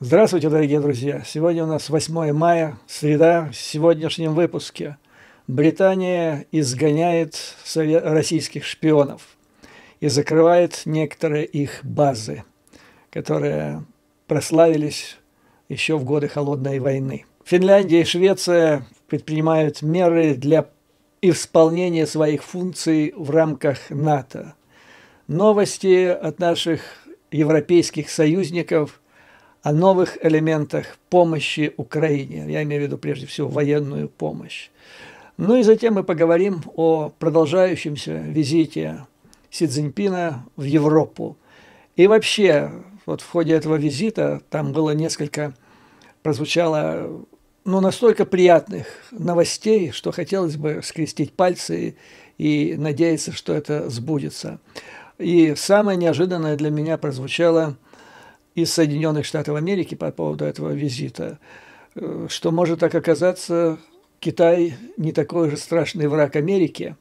Здравствуйте, дорогие друзья! Сегодня у нас 8 мая, среда. В сегодняшнем выпуске Британия изгоняет российских шпионов и закрывает некоторые их базы, которые прославились еще в годы Холодной войны. Финляндия и Швеция предпринимают меры для исполнения своих функций в рамках НАТО. Новости от наших европейских союзников о новых элементах помощи Украине. Я имею в виду прежде всего военную помощь. Ну и затем мы поговорим о продолжающемся визите Си Цзиньпина в Европу. И вообще, вот в ходе этого визита там было прозвучало настолько приятных новостей, что хотелось бы скрестить пальцы и надеяться, что это сбудется. И самое неожиданное для меня прозвучало из Соединенных Штатов Америки по поводу этого визита, что может так оказаться, Китай не такой же страшный враг Америки,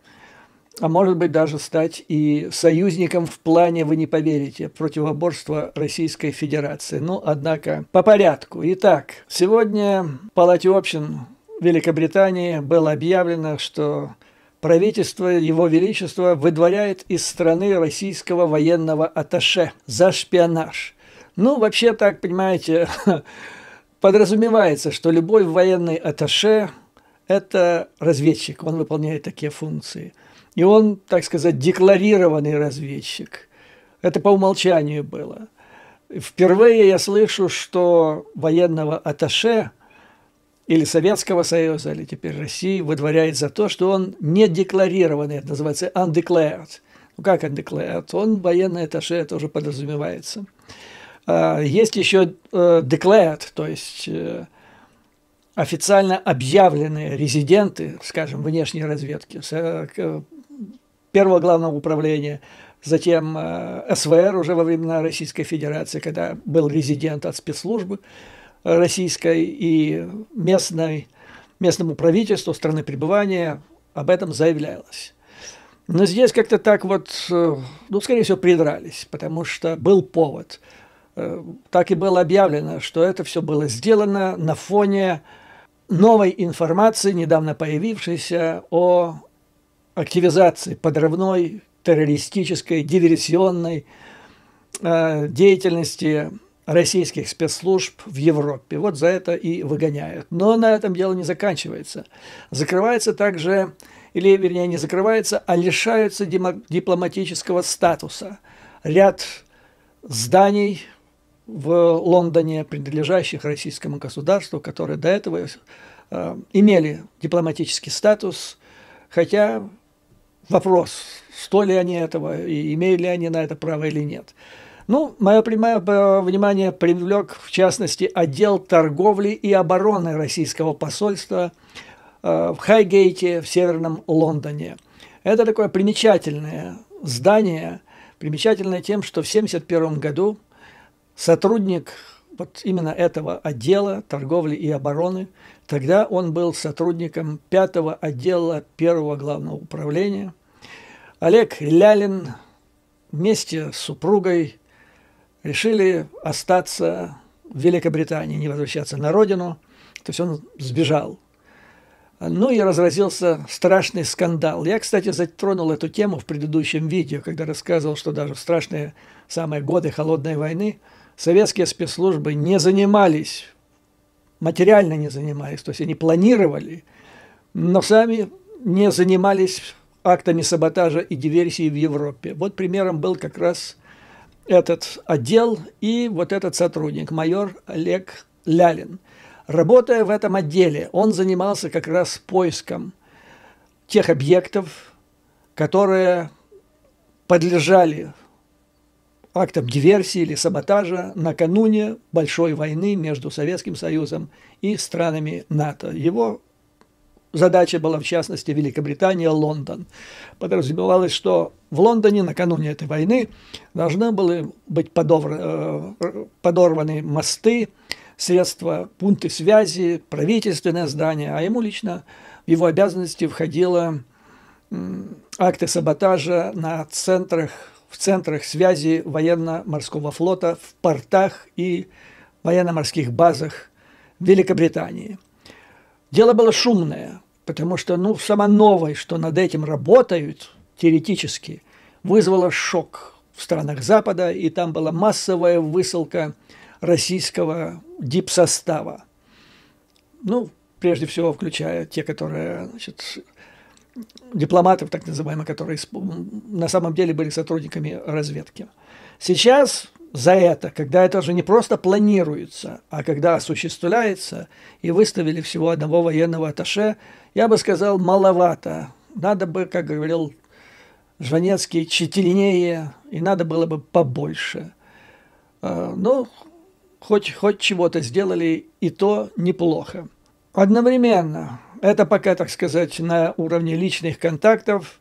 а может быть даже стать и союзником в плане, вы не поверите, противоборства Российской Федерации. Однако по порядку. Итак, сегодня в Палате общин Великобритании было объявлено, что правительство Его Величества выдворяет из страны российского военного атташе за шпионаж. Вообще так, понимаете, подразумевается, что любой военный атташе – это разведчик, он выполняет такие функции. И он, так сказать, декларированный разведчик. Это по умолчанию было. Впервые я слышу, что военного атташе или Советского Союза, или теперь России выдворяет за то, что он не декларированный, это называется undeclared. Как undeclared? Он военный атташе, это уже подразумевается. Есть еще declared, то есть официально объявленные резиденты, скажем, внешней разведки, первого главного управления, затем СВР уже во времена Российской Федерации, когда был резидент от спецслужбы российской и местному правительству страны пребывания об этом заявлялось. Но здесь как-то так скорее всего, придрались, потому что был повод. Так и было объявлено, что это все было сделано на фоне новой информации, недавно появившейся о активизации подрывной, террористической, диверсионной деятельности российских спецслужб в Европе. Вот за это и выгоняют. Но на этом дело не заканчивается. Закрывается также, или вернее не закрывается, а лишаются дипломатического статуса ряд зданий в Лондоне, принадлежащих российскому государству, которые до этого имели дипломатический статус, хотя вопрос, стоили ли они этого и имеют ли они на это право или нет. Мое прямое внимание привлек, в частности, отдел торговли и обороны российского посольства в Хайгейте в Северном Лондоне. Это такое примечательное здание, примечательное тем, что в 1971 году сотрудник именно этого отдела торговли и обороны, тогда он был сотрудником 5-го отдела 1-го главного управления, Олег Лялин вместе с супругой решили остаться в Великобритании, не возвращаться на родину, то есть он сбежал. И разразился страшный скандал. Я, кстати, затронул эту тему в предыдущем видео, когда рассказывал, что даже в страшные самые годы Холодной войны советские спецслужбы не занимались, материально не занимались, то есть они планировали, но сами не занимались актами саботажа и диверсии в Европе. Вот примером был как раз этот отдел и вот этот сотрудник, майор Олег Лялин. Работая в этом отделе, он занимался как раз поиском тех объектов, которые подлежали актам диверсии или саботажа накануне Большой войны между Советским Союзом и странами НАТО. Его задача была, в частности, Великобритания, Лондон. Подразумевалось, что в Лондоне накануне этой войны должны были быть подорваны мосты, средства, пункты связи, правительственное здание, а ему лично в его обязанности входило акты саботажа в центрах связи военно-морского флота, в портах и военно-морских базах Великобритании. Дело было шумное, потому что, сама новость, что над этим работают теоретически, вызвала шок в странах Запада, и там была массовая высылка российского дипсостава. Прежде всего, включая те, которые, дипломатов, так называемых, которые на самом деле были сотрудниками разведки. Сейчас за это, когда это уже не просто планируется, а когда осуществляется, и выставили всего одного военного атташе, я бы сказал, маловато. Надо бы, как говорил Жванецкий, тщательнее, и надо было бы побольше. Хоть чего-то сделали, и то неплохо. Одновременно, это пока, так сказать, на уровне личных контактов,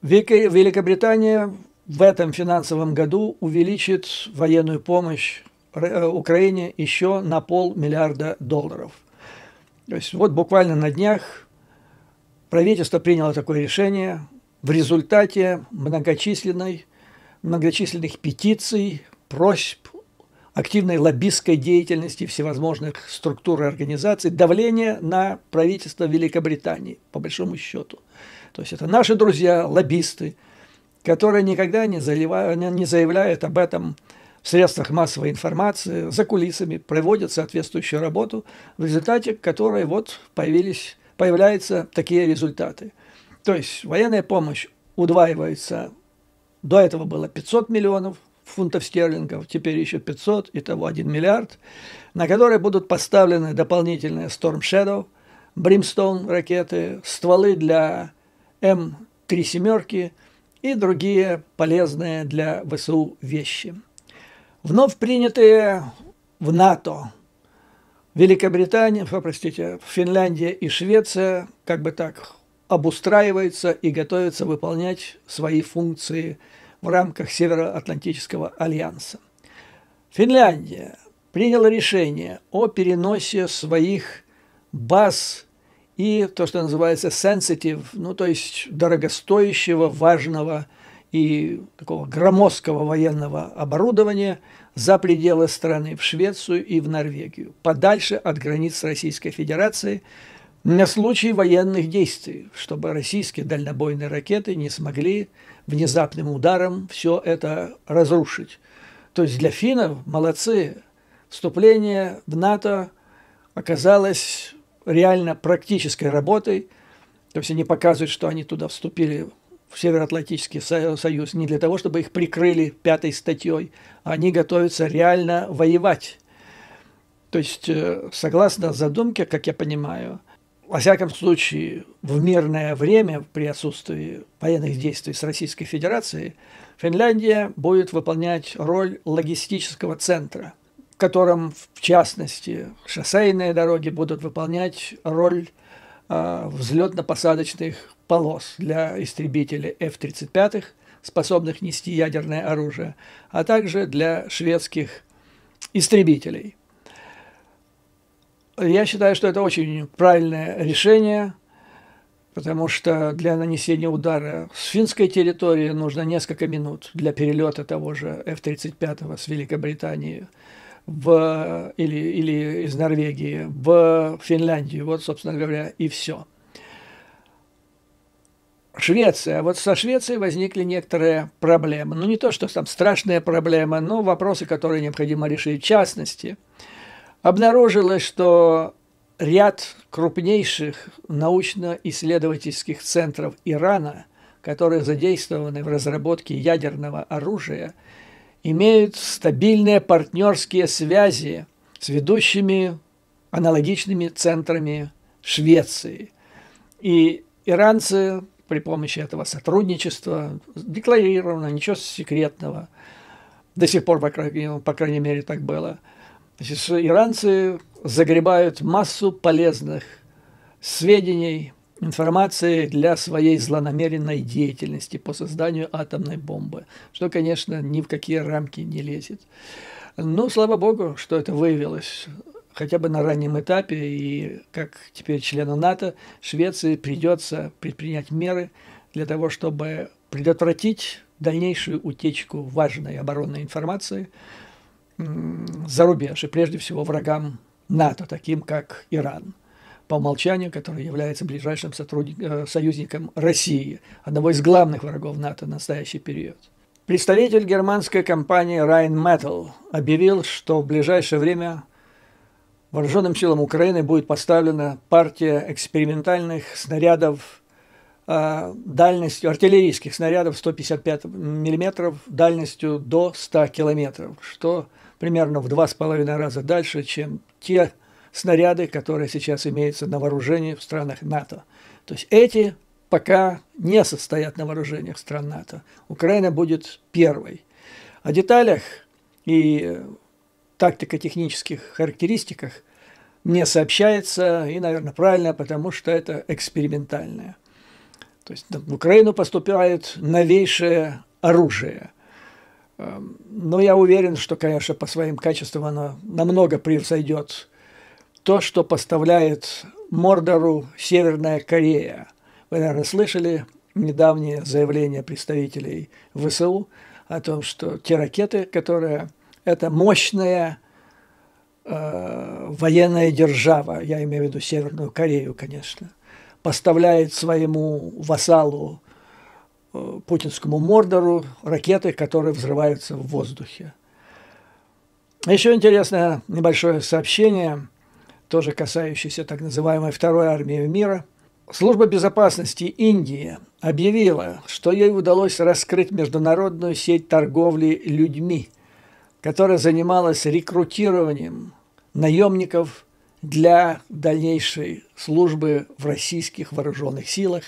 Великобритания в этом финансовом году увеличит военную помощь Украине еще на $500 миллиарда. То есть буквально на днях правительство приняло такое решение в результате многочисленных петиций, просьб, активной лоббистской деятельности всевозможных структур и организаций, давления на правительство Великобритании, по большому счету. То есть это наши друзья, лоббисты, которые никогда не заявляют об этом в средствах массовой информации, за кулисами, проводят соответствующую работу, в результате которой появляются такие результаты. То есть военная помощь удваивается, до этого было 500 миллионов фунтов стерлингов, теперь еще 500, итого 1 миллиард, на которые будут поставлены дополнительные Storm Shadow, Brimstone ракеты, стволы для М3 семерки и другие полезные для ВСУ вещи. Вновь принятые в НАТО Финляндия и Швеция обустраиваются и готовятся выполнять свои функции в рамках Североатлантического альянса. Финляндия приняла решение о переносе своих баз и то, что называется sensitive, то есть дорогостоящего, важного и такого громоздкого военного оборудования за пределы страны, в Швецию и в Норвегию, подальше от границ Российской Федерации, на случай военных действий, чтобы российские дальнобойные ракеты не смогли внезапным ударом все это разрушить. То есть для финнов молодцы. Вступление в НАТО оказалось реально практической работой. То есть они показывают, что они туда вступили, в Североатлантический союз, не для того, чтобы их прикрыли 5-й статьей, а они готовятся реально воевать. То есть, согласно задумке, как я понимаю, во всяком случае, в мирное время, при отсутствии военных действий с Российской Федерацией, Финляндия будет выполнять роль логистического центра, в котором, в частности, шоссейные дороги будут выполнять роль взлетно-посадочных полос для истребителей F-35, способных нести ядерное оружие, а также для шведских истребителей. Я считаю, что это очень правильное решение, потому что для нанесения удара с финской территории нужно несколько минут для перелета того же F-35 с Великобритании или из Норвегии в Финляндию. Вот, собственно говоря, и все. Швеция. Вот со Швецией возникли некоторые проблемы. Не то, что там страшные проблемы, но вопросы, которые необходимо решить. В частности, обнаружилось, что ряд крупнейших научно-исследовательских центров Ирана, которые задействованы в разработке ядерного оружия, имеют стабильные партнерские связи с ведущими аналогичными центрами Швеции. И иранцы при помощи этого сотрудничества декларировано, ничего секретного, до сих пор, по крайней мере, так было. Значит, иранцы загребают массу полезных сведений, информации для своей злонамеренной деятельности по созданию атомной бомбы, что, конечно, ни в какие рамки не лезет. Но, слава богу, что это выявилось хотя бы на раннем этапе, и как теперь члену НАТО, Швеции придется предпринять меры для того, чтобы предотвратить дальнейшую утечку важной оборонной информации за рубеж, и прежде всего врагам НАТО, таким как Иран, по умолчанию, который является ближайшим союзником России, одного из главных врагов НАТО в настоящий период. Представитель германской компании Rheinmetall объявил, что в ближайшее время вооруженным силам Украины будет поставлена партия экспериментальных снарядов дальностью, артиллерийских снарядов 155 мм дальностью до 100 километров, что примерно в 2,5 раза дальше, чем те снаряды, которые сейчас имеются на вооружении в странах НАТО. То есть эти пока не состоят на вооружениях стран НАТО. Украина будет первой. О деталях и тактико-технических характеристиках не сообщается, и, наверное, правильно, потому что это экспериментальное. То есть в Украину поступает новейшее оружие. Но я уверен, что, конечно, по своим качествам оно намного превзойдет то, что поставляет Мордору Северная Корея. Вы, наверное, слышали недавнее заявление представителей ВСУ о том, что те ракеты, которые... Это мощная военная держава, я имею в виду Северную Корею, конечно, поставляет своему вассалу путинскому Мордору ракеты, которые взрываются в воздухе. Еще интересное небольшое сообщение, тоже касающееся так называемой Второй армии мира. Служба безопасности Индии объявила, что ей удалось раскрыть международную сеть торговли людьми, которая занималась рекрутированием наемников для дальнейшей службы в российских вооруженных силах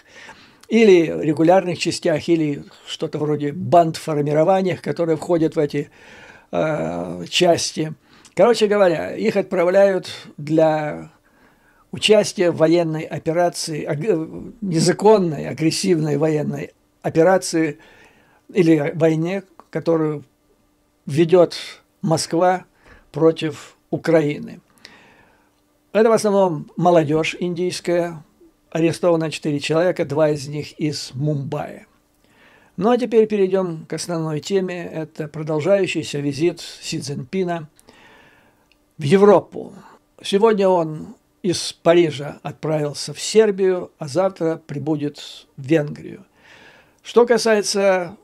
или регулярных частях, или что-то вроде бандформированиях, которые входят в эти части. Короче говоря, их отправляют для участия в военной операции, незаконной, агрессивной военной операции или войне, которую ведет Москва против Украины. Это в основном молодежь индийская, арестовано 4 человека, 2 из них из Мумбаи. Ну а теперь перейдем к основной теме. Это продолжающийся визит Си Цзиньпина в Европу. Сегодня он из Парижа отправился в Сербию, а завтра прибудет в Венгрию. Что касается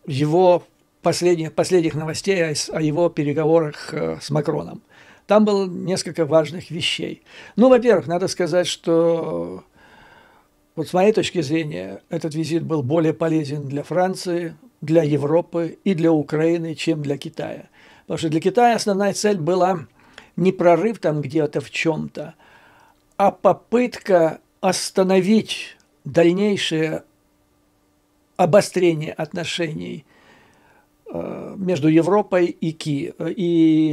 его последних новостей о его переговорах с Макроном. Там было несколько важных вещей. Ну, во-первых, надо сказать, что вот с моей точки зрения этот визит был более полезен для Франции, для Европы и для Украины, чем для Китая. Потому что для Китая основная цель была не прорыв там где-то в чем-то, а попытка остановить дальнейшее обострение отношений между Европой и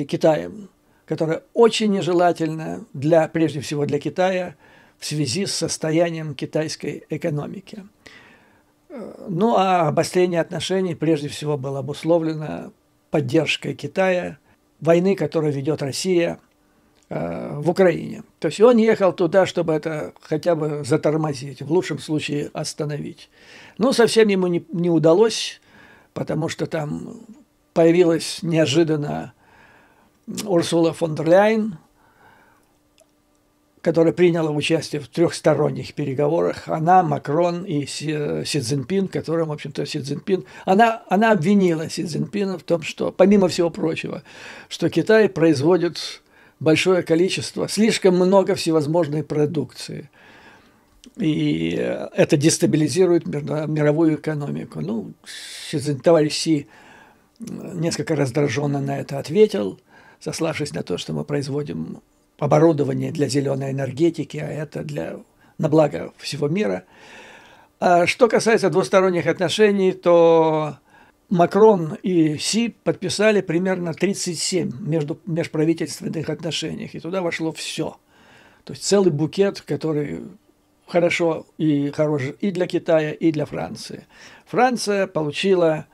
Китаем, которое очень нежелательно прежде всего для Китая в связи с состоянием китайской экономики. Ну а обострение отношений прежде всего было обусловлено поддержкой Китая, войны, которую ведет Россия в Украине. То есть он ехал туда, чтобы это хотя бы затормозить, в лучшем случае остановить. Но совсем ему не удалось, потому что там появилась неожиданно Урсула фон дер Ляйен, которая приняла участие в трехсторонних переговорах. Она, Макрон и Си Цзиньпин, которым, в общем-то, Си Цзиньпин... Она обвинила Си Цзиньпина в том, что, помимо всего прочего, что Китай производит большое количество, слишком много всевозможной продукции. И это дестабилизирует мировую экономику. Ну, товарищ Си несколько раздраженно на это ответил, сославшись на то, что мы производим оборудование для зеленой энергетики, а это на благо всего мира. А что касается двусторонних отношений, то Макрон и Си подписали примерно 37 межправительственных отношений, и туда вошло все. То есть целый букет, который хорошо и хорош и для Китая, и для Франции. Франция получила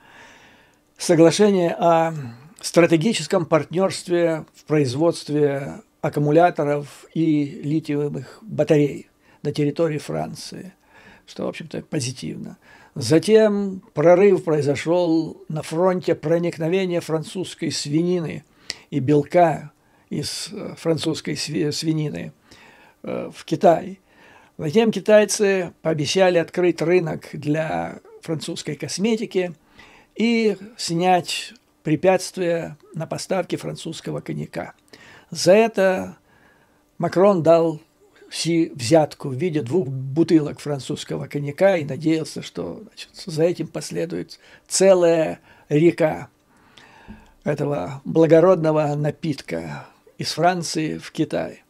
соглашение о стратегическом партнерстве в производстве аккумуляторов и литиевых батарей на территории Франции, что, в общем-то, позитивно. Затем прорыв произошел на фронте проникновения французской свинины и белка из французской свинины в Китай. Затем китайцы пообещали открыть рынок для французской косметики и снять препятствия на поставки французского коньяка. За это Макрон дал Си взятку в виде 2 бутылок французского коньяка и надеялся, что, значит, за этим последует целая река этого благородного напитка из Франции в Китай.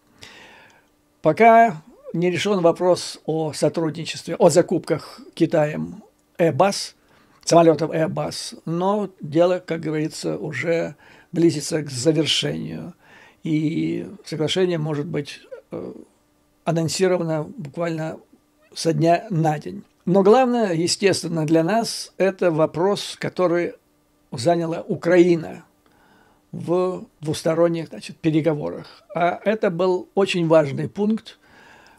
Пока не решен вопрос о сотрудничестве, о закупках Китаем Airbus, самолетов Airbus, но дело, как говорится, уже близится к завершению, и соглашение может быть анонсировано буквально со дня на день. Но главное, естественно, для нас это вопрос, который заняла Украина в двусторонних, значит, переговорах. А это был очень важный пункт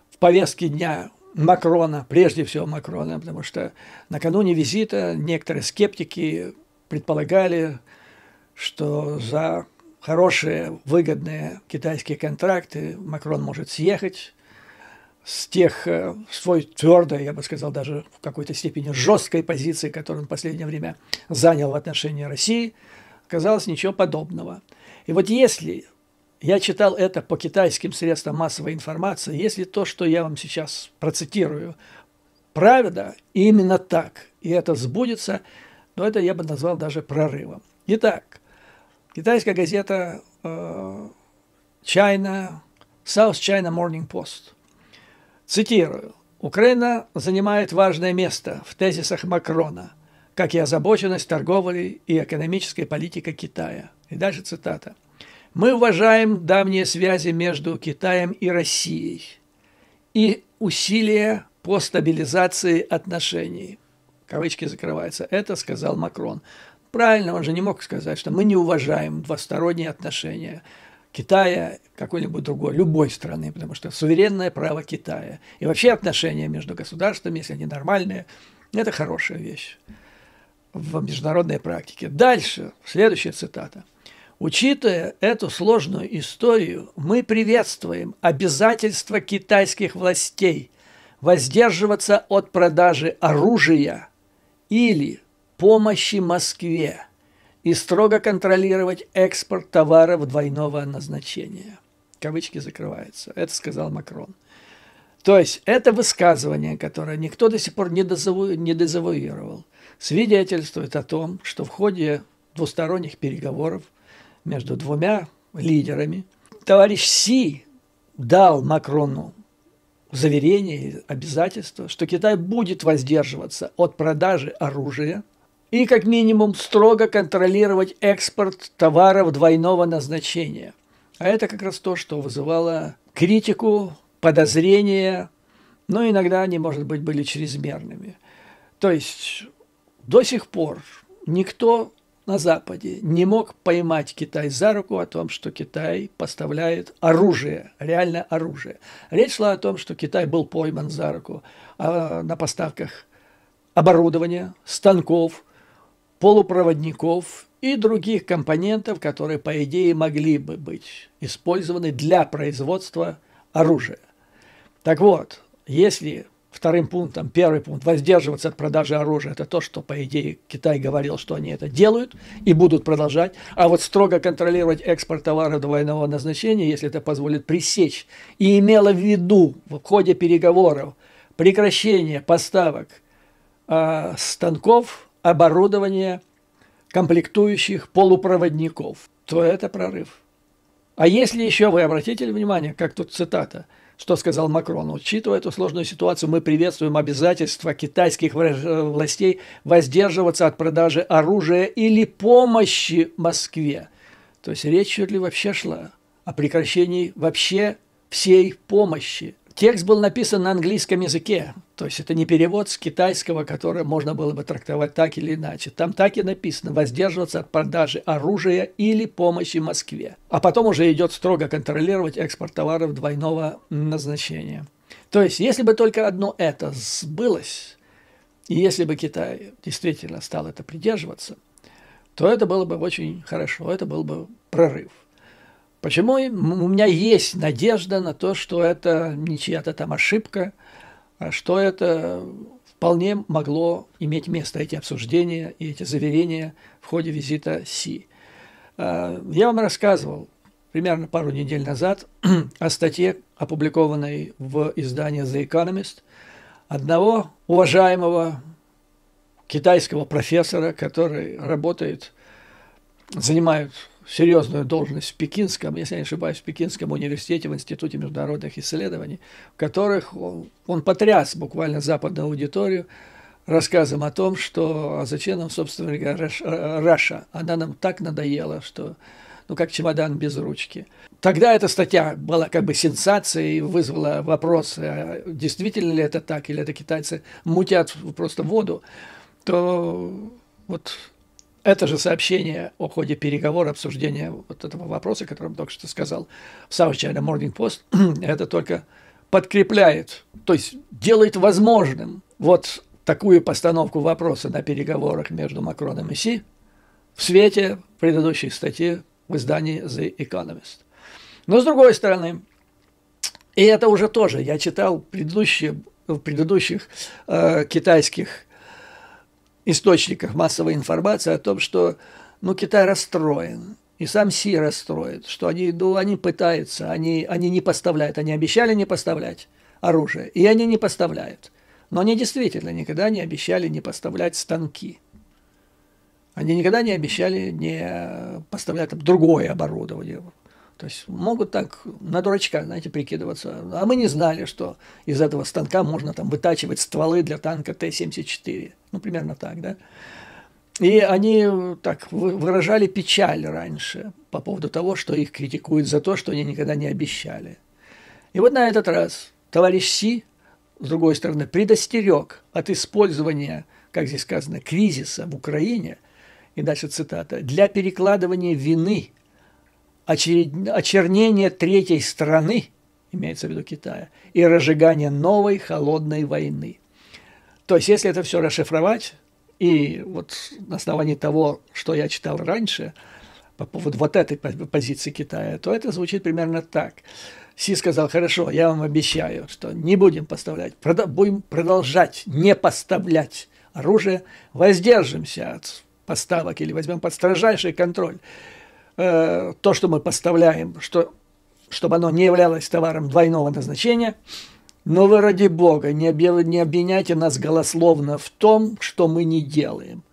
в повестке дня Макрона, прежде всего Макрона, потому что накануне визита некоторые скептики предполагали, что за хорошие, выгодные китайские контракты Макрон может съехать с тех свой твердой, я бы сказал, даже в какой-то степени жесткой позиции, которую он в последнее время занял в отношении России. Оказалось, ничего подобного. И вот если я читал это по китайским средствам массовой информации, если то, что я вам сейчас процитирую, правда, именно так, и это сбудется, то это я бы назвал даже прорывом. Итак, китайская газета South China Morning Post. Цитирую. «Украина занимает важное место в тезисах Макрона, как и озабоченность торговлей и экономической политикой Китая». И дальше цитата. «Мы уважаем давние связи между Китаем и Россией и усилия по стабилизации отношений». Кавычки закрываются. Это сказал Макрон. Правильно, он же не мог сказать, что мы не уважаем двусторонние отношения Китая, какой-нибудь другой, любой страны, потому что суверенное право Китая. И вообще отношения между государствами, если они нормальные, это хорошая вещь в международной практике. Дальше, следующая цитата. «Учитывая эту сложную историю, мы приветствуем обязательство китайских властей воздерживаться от продажи оружия или помощи Москве и строго контролировать экспорт товаров двойного назначения». Кавычки закрываются. Это сказал Макрон. То есть это высказывание, которое никто до сих пор не дезавуировал, свидетельствует о том, что в ходе двусторонних переговоров между двумя лидерами товарищ Си дал Макрону заверение, обязательство, что Китай будет воздерживаться от продажи оружия и как минимум строго контролировать экспорт товаров двойного назначения. А это как раз то, что вызывало критику, подозрения, но иногда они, может быть, были чрезмерными. То есть до сих пор никто на Западе не мог поймать Китай за руку о том, что Китай поставляет оружие, реально оружие. Речь шла о том, что Китай был пойман за руку на поставках оборудования, станков, полупроводников и других компонентов, которые, по идее, могли бы быть использованы для производства оружия. Так вот, если вторым пунктом, первый пункт, воздерживаться от продажи оружия, это то, что, по идее, Китай говорил, что они это делают и будут продолжать, а вот строго контролировать экспорт товаров двойного назначения, если это позволит пресечь, и имело в виду в ходе переговоров прекращение поставок станков, оборудования, комплектующих, полупроводников, то это прорыв. А если еще вы обратите внимание, как тут цитата, что сказал Макрон, учитывая эту сложную ситуацию, мы приветствуем обязательства китайских властей воздерживаться от продажи оружия или помощи Москве. То есть речь чуть ли вообще шла о прекращении вообще всей помощи. Текст был написан на английском языке, то есть это не перевод с китайского, который можно было бы трактовать так или иначе. Там так и написано «воздерживаться от продажи оружия или помощи Москве». А потом уже идет строго контролировать экспорт товаров двойного назначения. То есть если бы только одно это сбылось, и если бы Китай действительно стал это придерживаться, то это было бы очень хорошо, это был бы прорыв. Почему у меня есть надежда на то, что это не чья-то там ошибка, а что это вполне могло иметь место, эти обсуждения и эти заверения в ходе визита Си. Я вам рассказывал примерно пару недель назад о статье, опубликованной в издании The Economist, одного уважаемого китайского профессора, который занимает серьезную должность в Пекинском, если я не ошибаюсь, в Пекинском университете, в Институте международных исследований, в которых он потряс буквально западную аудиторию рассказом о том, что зачем нам, собственно говоря, Раша, она нам так надоела, что, ну, как чемодан без ручки. Тогда эта статья была как бы сенсацией, вызвала вопросы, действительно ли это так, или это китайцы мутят просто воду, то вот это же сообщение о ходе переговоров, обсуждения вот этого вопроса, который я только что сказал, в South China Morning Post, это только подкрепляет, то есть делает возможным вот такую постановку вопроса на переговорах между Макроном и Си в свете предыдущей статьи в издании The Economist. Но с другой стороны, и это уже тоже, я читал в предыдущих китайских источниках массовой информации о том, что Китай расстроен, и сам Си расстроен, что они пытаются, они не поставляют, они обещали не поставлять оружие, и они не поставляют. Но они действительно никогда не обещали не поставлять станки. Они никогда не обещали не поставлять другое оборудование. То есть могут так на дурачка, знаете, прикидываться. А мы не знали, что из этого станка можно там вытачивать стволы для танка Т-74. Примерно так, да? И они так выражали печаль раньше по поводу того, что их критикуют за то, что они никогда не обещали. И вот на этот раз товарищ Си, с другой стороны, предостерег от использования, как здесь сказано, кризиса в Украине, и дальше цитата, для перекладывания вины, очернения третьей страны, имеется в виду Китая, и разжигания новой холодной войны. То есть, если это все расшифровать, и вот на основании того, что я читал раньше, по поводу вот этой позиции Китая, то это звучит примерно так. Си сказал, хорошо, я вам обещаю, что не будем поставлять, будем продолжать не поставлять оружие, воздержимся от поставок или возьмем под строжайший контроль то, что мы поставляем, чтобы оно не являлось товаром двойного назначения, но вы, ради Бога, не обвиняйте нас голословно в том, что мы не делаем.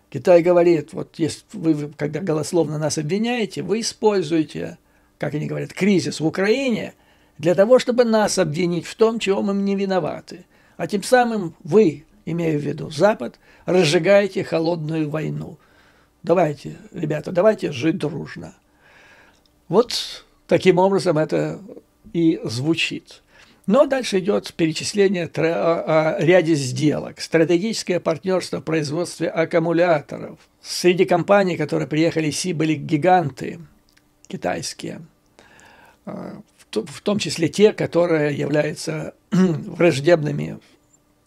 Китай говорит, вот если вы, когда голословно нас обвиняете, вы используете, как они говорят, кризис в Украине для того, чтобы нас обвинить в том, чего мы не виноваты. А тем самым вы, имея в виду Запад, разжигаете холодную войну. Давайте, ребята, давайте жить дружно. Вот таким образом это и звучит. Но дальше идет перечисление о ряде сделок. Стратегическое партнерство в производстве аккумуляторов. Среди компаний, которые приехали в Си, были гиганты китайские, в том числе те, которые являются враждебными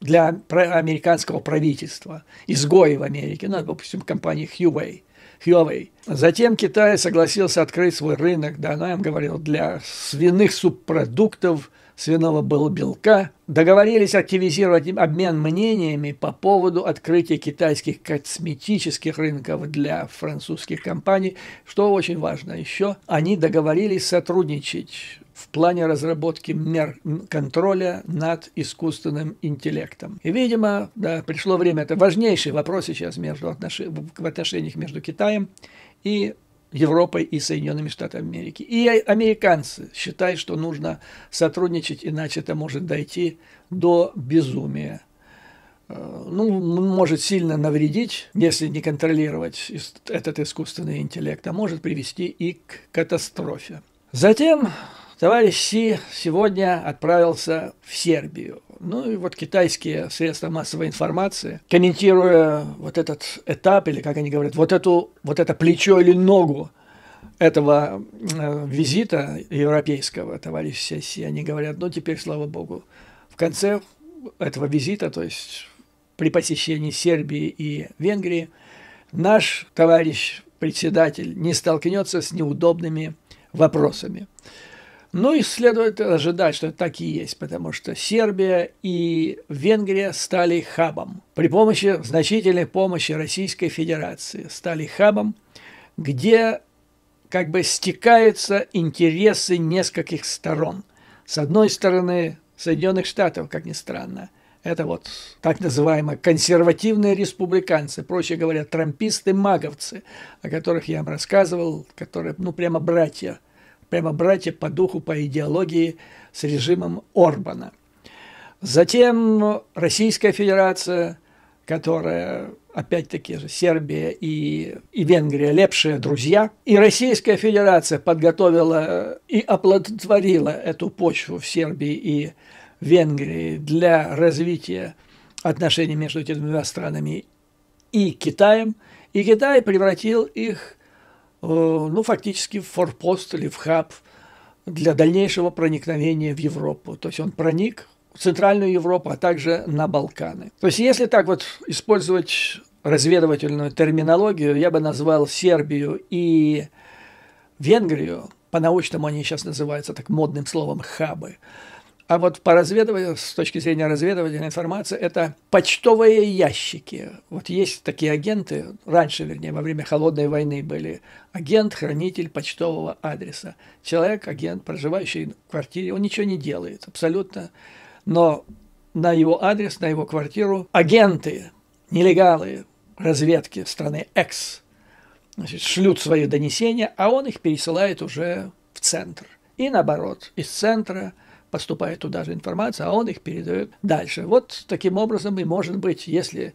для американского правительства, изгои в Америке, допустим, компании Huawei. Затем Китай согласился открыть свой рынок, я вам говорил, для свиных субпродуктов, свиного белка. Договорились активизировать обмен мнениями по поводу открытия китайских косметических рынков для французских компаний, что очень важно еще. Они договорились сотрудничать в плане разработки мер контроля над искусственным интеллектом. И, видимо, пришло время, это важнейший вопрос сейчас в отношениях между Китаем и Европой и Соединенными Штатами Америки. И американцы считают, что нужно сотрудничать, иначе это может дойти до безумия. Может сильно навредить, если не контролировать этот искусственный интеллект, а может привести и к катастрофе. Затем товарищ Си сегодня отправился в Сербию. И вот китайские средства массовой информации, комментируя вот этот этап, или, как они говорят, вот это плечо или ногу этого визита европейского товарища Си, они говорят, теперь, слава богу, в конце этого визита, то есть при посещении Сербии и Венгрии, наш товарищ председатель не столкнется с неудобными вопросами. Ну и следует ожидать, что это так и есть, потому что Сербия и Венгрия стали хабом. При помощи значительной помощи Российской Федерации стали хабом, где как бы стекаются интересы нескольких сторон. С одной стороны, Соединенных Штатов, как ни странно, это вот так называемые консервативные республиканцы, проще говоря, трамписты-маговцы, о которых я вам рассказывал, которые, ну, прямо братья по духу, по идеологии с режимом Орбана. Затем Российская Федерация, которая, опять-таки же, Сербия и Венгрия лепшие друзья. И Российская Федерация подготовила и оплодотворила эту почву в Сербии и Венгрии для развития отношений между этими двумя странами и Китаем. И Китай превратил их, ну, фактически в форпост или в хаб для дальнейшего проникновения в Европу. То есть он проник в Центральную Европу, а также на Балканы. То есть если так вот использовать разведывательную терминологию, я бы назвал Сербию и Венгрию, по-научному они сейчас называются так модным словом хабы. А вот по разведыванию, с точки зрения разведывательной информации, это почтовые ящики. Вот есть такие агенты, раньше, вернее, во время Холодной войны были агент, хранитель почтового адреса. Человек, агент, проживающий в квартире, он ничего не делает, абсолютно. Но на его адрес, на его квартиру агенты, нелегалы разведки страны X, значит, шлют свои донесения, а он их пересылает уже в центр. И наоборот, из центра поступает туда же информация, а он их передает дальше. Вот таким образом и может быть, если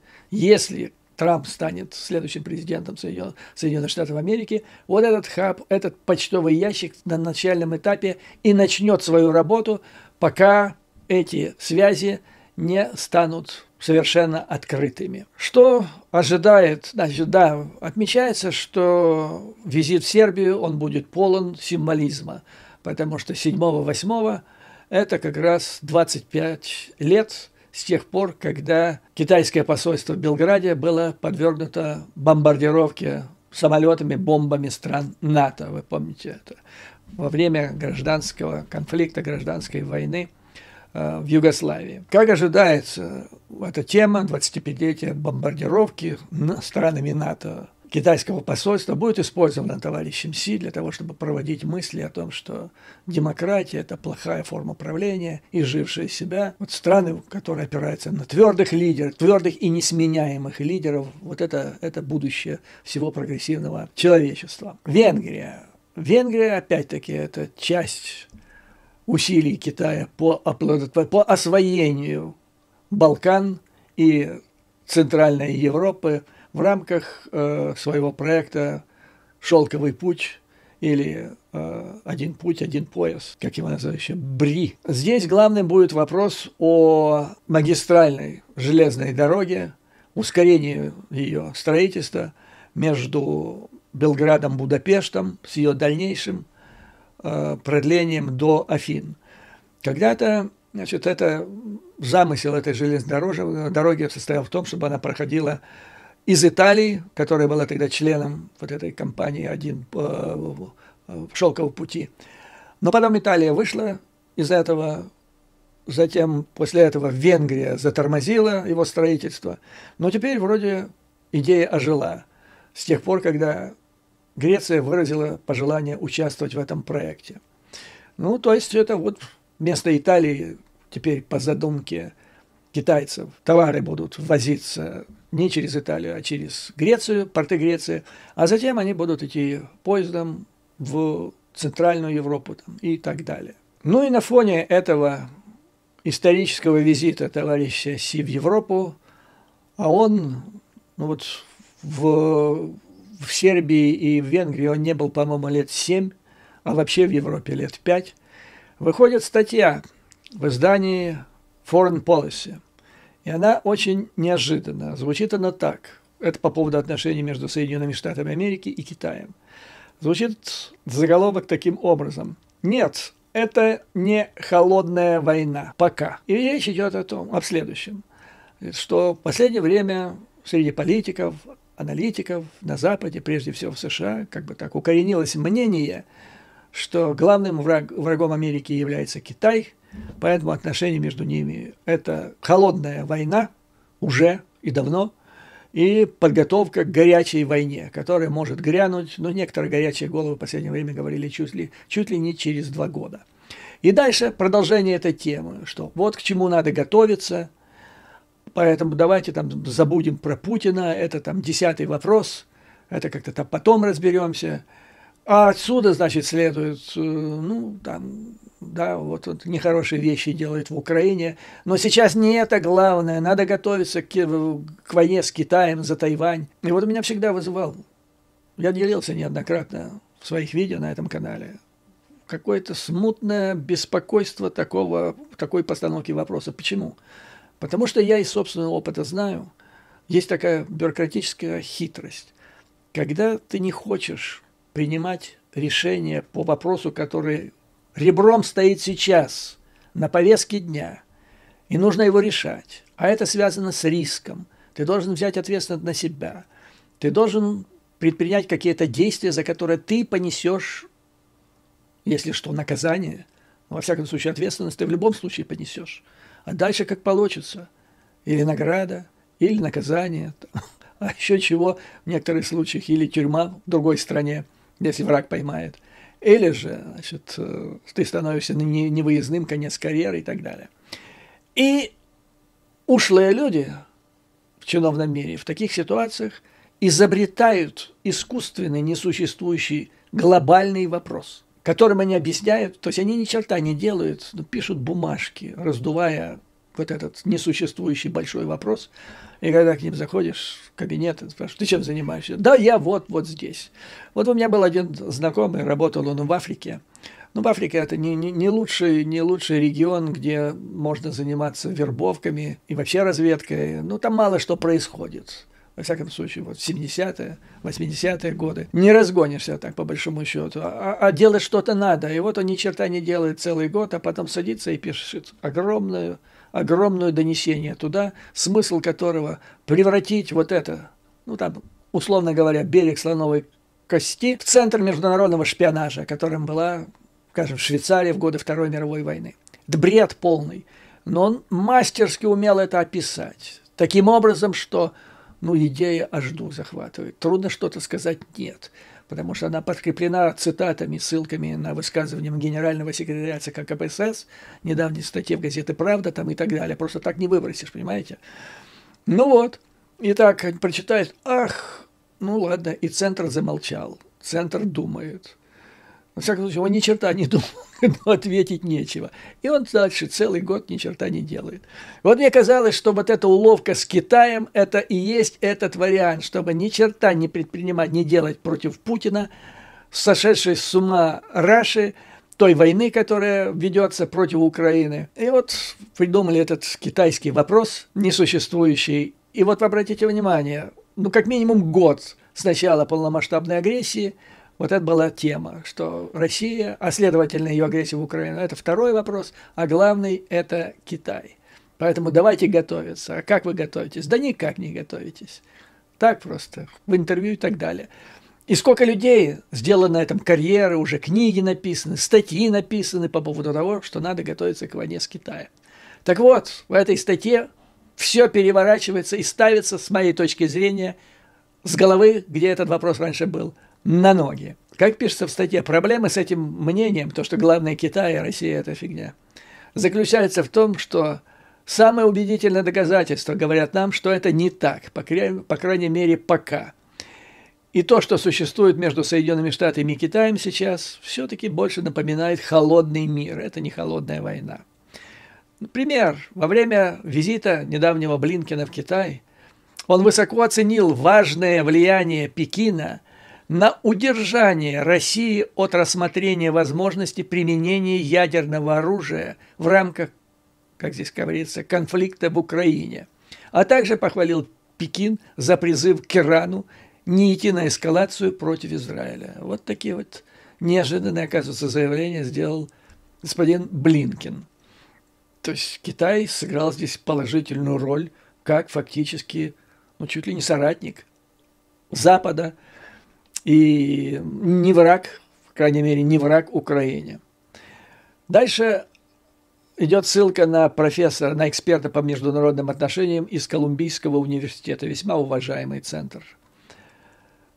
Трамп станет следующим президентом Соединенных Штатов Америки, вот этот хаб, этот почтовый ящик на начальном этапе и начнет свою работу, пока эти связи не станут совершенно открытыми. Что ожидает? Значит, да, отмечается, что визит в Сербию, он будет полон символизма, потому что 7-8 это как раз 25 лет с тех пор, когда китайское посольство в Белграде было подвергнуто бомбардировке самолетами, бомбами стран НАТО. Вы помните это? Во время гражданского конфликта, гражданской войны в Югославии. Как ожидается, эта тема 25-летия бомбардировки странами НАТО китайского посольства будет использована товарищем Си для того, чтобы проводить мысли о том, что демократия – это плохая форма правления, изжившая себя. Вот страны, которые опираются на твердых лидеров, твердых и несменяемых лидеров, вот это будущее всего прогрессивного человечества. Венгрия. Венгрия, опять-таки, это часть усилий Китая по освоению Балкан и Центральной Европы в рамках своего проекта «Шелковый путь» или «Один путь, один пояс», как его называют еще, БРИ. Здесь главным будет вопрос о магистральной железной дороге, ускорении ее строительства между Белградом и Будапештом с ее дальнейшим продлением до Афин. Когда-то, значит, замысел этой железной дороги состоял в том, чтобы она проходила из Италии, которая была тогда членом вот этой компании «Шелкового пути». Но потом Италия вышла из этого, затем после этого Венгрия затормозила его строительство. Но теперь вроде идея ожила с тех пор, когда Греция выразила пожелание участвовать в этом проекте. Ну, то есть это вот вместо Италии теперь по задумке китайцев товары будут ввозиться не через Италию, а через Грецию, порты Греции, а затем они будут идти поездом в Центральную Европу там, и так далее. Ну и на фоне этого исторического визита товарища Си в Европу, а он, ну вот в Сербии и в Венгрии он не был, по-моему, лет 7, а вообще в Европе лет 5, выходит статья в издании Foreign Policy. И она очень неожиданна. Звучит она так. Это по поводу отношений между Соединенными Штатами Америки и Китаем. Звучит заголовок таким образом. Нет, это не холодная война. Пока. И речь идет о следующем. Что в последнее время среди политиков, аналитиков на Западе, прежде всего в США, как бы так укоренилось мнение, что главным врагом Америки является Китай, поэтому отношения между ними – это холодная война уже и давно, и подготовка к горячей войне, которая может грянуть, но некоторые горячие головы в последнее время говорили чуть ли не через 2 года. И дальше продолжение этой темы, что вот к чему надо готовиться, поэтому давайте там забудем про Путина, это там 10-й вопрос, это как-то там потом разберемся. А отсюда, значит, следует, ну, там, да, вот нехорошие вещи делают в Украине, но сейчас не это главное, надо готовиться к войне с Китаем за Тайвань. И вот у меня всегда вызывал, я делился неоднократно в своих видео на этом канале, какое-то смутное беспокойство такой постановки вопроса. Почему? Потому что я из собственного опыта знаю, есть такая бюрократическая хитрость, когда ты не хочешь принимать решение по вопросу, который ребром стоит сейчас на повестке дня, и нужно его решать. А это связано с риском. Ты должен взять ответственность на себя. Ты должен предпринять какие-то действия, за которые ты понесешь, если что, наказание. Но, во всяком случае, ответственность ты в любом случае понесешь. А дальше как получится. Или награда, или наказание, а еще чего в некоторых случаях, или тюрьма в другой стране, если враг поймает. Или же, значит, ты становишься невыездным, конец карьеры и так далее. И ушлые люди в чиновном мире в таких ситуациях изобретают искусственный, несуществующий глобальный вопрос, которым они объясняют, то есть они ни черта не делают, но пишут бумажки, раздувая вот этот несуществующий большой вопрос. И когда к ним заходишь в кабинет, спрашиваешь, ты чем занимаешься? Да, я вот здесь. Вот у меня был один знакомый, работал он в Африке. Но в Африке это не лучший регион, где можно заниматься вербовками и вообще разведкой. Ну, там мало что происходит. Во всяком случае, вот в 70-е, 80-е годы. Не разгонишься так, по большому счету. А делать что-то надо. И вот он ни черта не делает целый год, а потом садится и пишет огромное донесение туда, смысл которого превратить вот это, ну там, условно говоря, берег слоновой кости в центр международного шпионажа, которым была, скажем, Швейцария в годы Второй мировой войны. Это бред полный. Но он мастерски умел это описать. Таким образом, что, ну, идея аж дух захватывает. Трудно что-то сказать «нет», потому что она подкреплена цитатами, ссылками на высказывания генерального секретаря ЦК КПСС, недавней статье в газете «Правда» там и так далее. Просто так не выбросишь, понимаете? Ну вот. И так прочитает, ах, ну ладно, и Центр замолчал. Центр думает. Во всяком случае, он ни черта не думал, но ответить нечего. И он дальше целый год ни черта не делает. Вот мне казалось, что вот эта уловка с Китаем, это и есть этот вариант, чтобы ни черта не предпринимать, не делать против Путина, сошедшей с ума Раши, той войны, которая ведется против Украины. И вот придумали этот китайский вопрос, несуществующий. И вот обратите внимание, ну как минимум год с начала полномасштабной агрессии, вот это была тема, что Россия, а следовательно ее агрессия в Украину, это второй вопрос, а главный – это Китай. Поэтому давайте готовиться. А как вы готовитесь? Да никак не готовитесь. Так просто, в интервью и так далее. И сколько людей сделано на этом карьеры, уже книги написаны, статьи написаны по поводу того, что надо готовиться к войне с Китаем. Так вот, в этой статье все переворачивается и ставится, с моей точки зрения, с головы, где этот вопрос раньше был, на ноги. Как пишется в статье, проблемы с этим мнением, то, что главное Китай, а Россия – это фигня, заключается в том, что самое убедительное доказательство говорят нам, что это не так, по крайней мере, пока. И то, что существует между Соединенными Штатами и Китаем сейчас, все-таки больше напоминает холодный мир. Это не холодная война. Например, во время визита недавнего Блинкена в Китай он высоко оценил важное влияние Пекина на удержание России от рассмотрения возможности применения ядерного оружия в рамках, как здесь говорится, конфликта в Украине. А также похвалил Пекин за призыв к Ирану не идти на эскалацию против Израиля. Вот такие вот неожиданные, оказывается, заявления сделал господин Блинкен. То есть Китай сыграл здесь положительную роль, как фактически, ну, чуть ли не соратник Запада, и не враг, крайней мере, не враг Украине. Дальше идет ссылка на профессора, на эксперта по международным отношениям из Колумбийского университета, весьма уважаемый центр.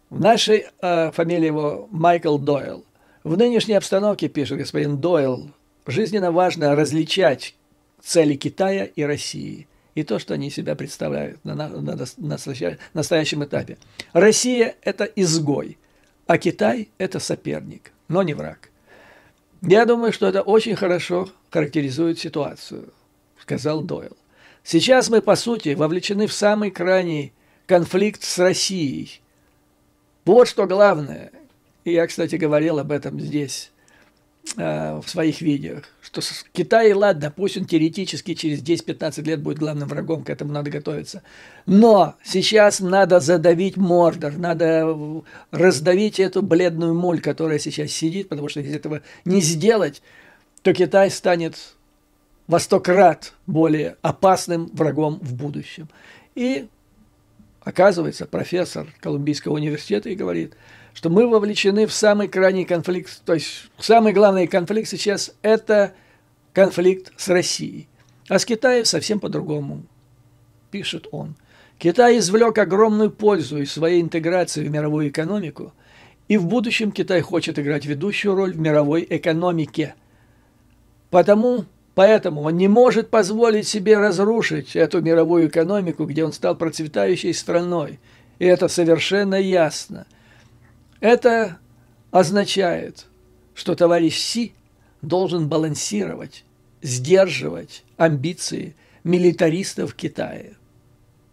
В нашей фамилии его Майкл Дойл. В нынешней обстановке, пишет господин Дойл, жизненно важно различать цели Китая и России и то, что они себя представляют на настоящем этапе. Россия – это изгой, а Китай – это соперник, но не враг. Я думаю, что это очень хорошо характеризует ситуацию, сказал Дойл. Сейчас мы, по сути, вовлечены в самый крайний конфликт с Россией. Вот что главное. И я, кстати, говорил об этом здесь, в своих видео, что Китай, ладно, пусть он теоретически через 10-15 лет будет главным врагом, к этому надо готовиться. Но сейчас надо задавить Мордор, надо раздавить эту бледную моль, которая сейчас сидит, потому что если этого не сделать, то Китай станет во 100 крат более опасным врагом в будущем. И оказывается, профессор Колумбийского университета и говорит, что мы вовлечены в самый крайний конфликт, то есть самый главный конфликт сейчас – это конфликт с Россией. А с Китаем совсем по-другому, пишет он. Китай извлек огромную пользу из своей интеграции в мировую экономику, и в будущем Китай хочет играть ведущую роль в мировой экономике. Поэтому он не может позволить себе разрушить эту мировую экономику, где он стал процветающей страной. И это совершенно ясно. Это означает, что товарищ Си должен балансировать, сдерживать амбиции милитаристов Китая,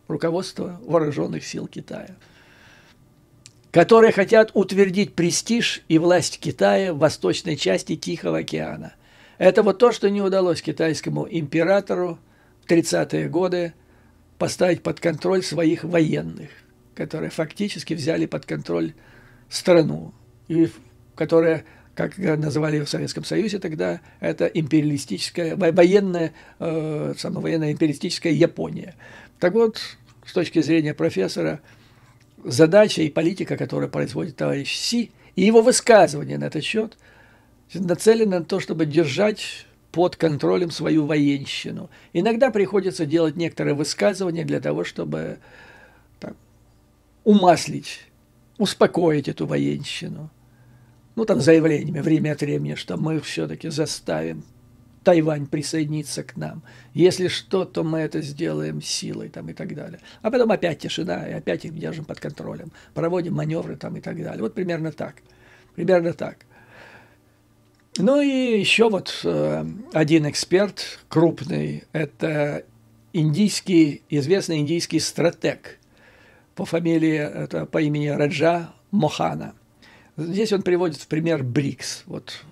руководства вооруженных сил Китая, которые хотят утвердить престиж и власть Китая в восточной части Тихого океана. Это вот то, что не удалось китайскому императору в 30-е годы поставить под контроль своих военных, которые фактически взяли под контроль страну, и которая, как называли в Советском Союзе тогда, это империалистическая, военная империалистическая Япония. Так вот, с точки зрения профессора, задача и политика, которую производит товарищ Си, и его высказывания на этот счет нацелены на то, чтобы держать под контролем свою военщину. Иногда приходится делать некоторые высказывания для того, чтобы умаслить, успокоить эту военщину. Заявлениями время от времени, что мы все-таки заставим Тайвань присоединиться к нам. Если что, то мы это сделаем силой и так далее. А потом опять тишина, и опять их держим под контролем. Проводим маневры и так далее. Вот примерно так. Примерно так. Ну и еще один эксперт крупный, это известный индийский стратег по имени Раджа Мохана. Здесь он приводит в пример БРИКС.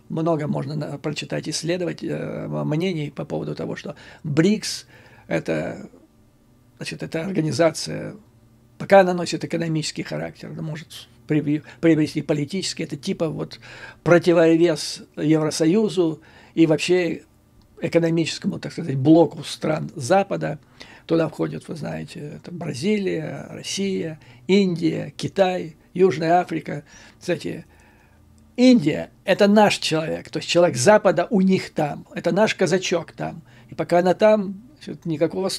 Много можно прочитать, исследовать мнений по поводу того, что БРИКС – это организация, пока она носит экономический характер, она может приобрести политический, это типа противовес Евросоюзу и вообще экономическому, блоку стран Запада. Туда входят, вы знаете, Бразилия, Россия, Индия, Китай, Южная Африка. Кстати, Индия – это наш человек, то есть человек Запада у них там, это наш казачок там. И пока она там, ничего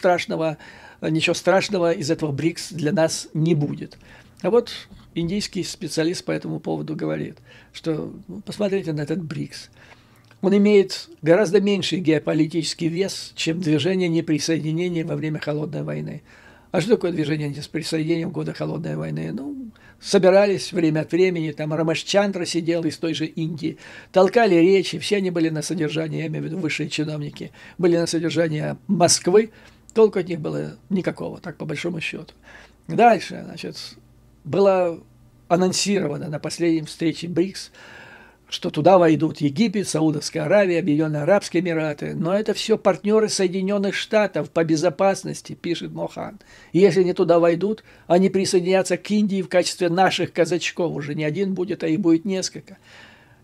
страшного из этого БРИКС для нас не будет. А индийский специалист по этому поводу говорит, что посмотрите на этот БРИКС. Он имеет гораздо меньший геополитический вес, чем движение неприсоединения во время Холодной войны. А что такое движение неприсоединения в годы Холодной войны? Собирались время от времени, Рамашчандра сидел из той же Индии, толкали речи, все они были на содержании, я имею в виду высшие чиновники, были на содержании Москвы, толку от них было никакого, так по большому счету. Дальше, было анонсировано на последней встрече БРИКС, что туда войдут Египет, Саудовская Аравия, Объединенные Арабские Эмираты. Но это все партнеры Соединенных Штатов по безопасности, пишет Мохан. И если они туда войдут, они присоединятся к Индии в качестве наших казачков. Уже не один будет, а их будет несколько.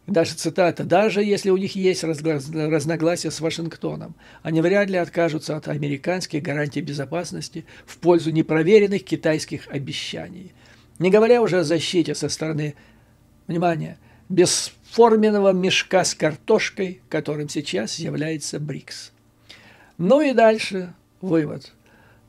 Даже цитата. «Даже если у них есть разногласия с Вашингтоном, они вряд ли откажутся от американских гарантий безопасности в пользу непроверенных китайских обещаний». Не говоря уже о защите со стороны, внимание, без форменного мешка с картошкой, которым сейчас является БРИКС. Ну и дальше вывод.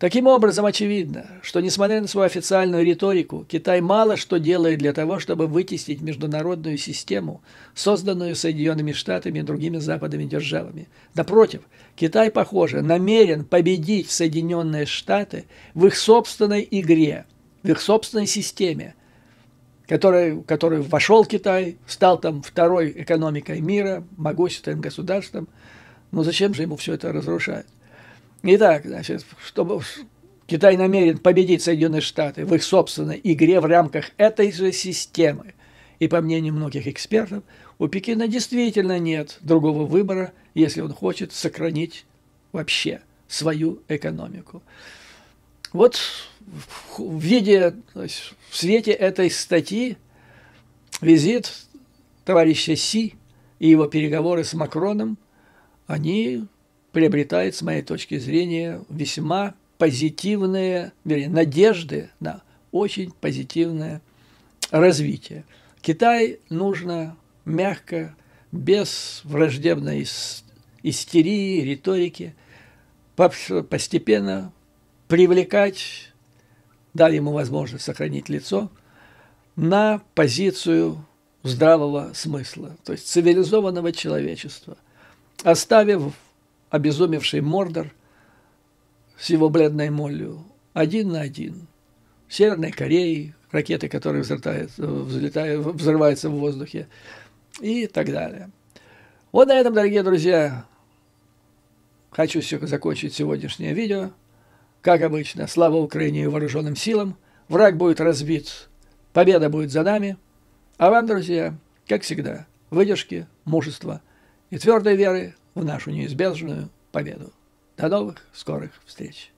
Таким образом, очевидно, что, несмотря на свою официальную риторику, Китай мало что делает для того, чтобы вытеснить международную систему, созданную Соединенными Штатами и другими западными державами. Напротив, Китай, похоже, намерен победить Соединенные Штаты в их собственной игре, в их собственной системе, в которую вошел Китай, стал там второй экономикой мира, могущественным государством. Ну зачем же ему все это разрушать? Итак, значит, чтобы Китай намерен победить Соединенные Штаты в их собственной игре в рамках этой же системы. И по мнению многих экспертов, у Пекина действительно нет другого выбора, если он хочет сохранить вообще свою экономику. Вот в виде, то есть в свете этой статьи визит товарища Си и его переговоры с Макроном, они приобретает, с моей точки зрения, весьма позитивные, вернее, надежды на очень позитивное развитие. Китай нужно мягко, без враждебной истерии, риторики, постепенно привлекать, дав ему возможность сохранить лицо, на позицию здравого смысла, то есть цивилизованного человечества, оставив обезумевший Мордор с его бледной молью один на один. В Северной Корее ракеты, которые взрываются в воздухе и так далее. Вот на этом, дорогие друзья, хочу закончить сегодняшнее видео. Как обычно, слава Украине и вооруженным силам. Враг будет разбит, победа будет за нами. А вам, друзья, как всегда, выдержки, мужества и твердой веры в нашу неизбежную победу. До новых скорых встреч!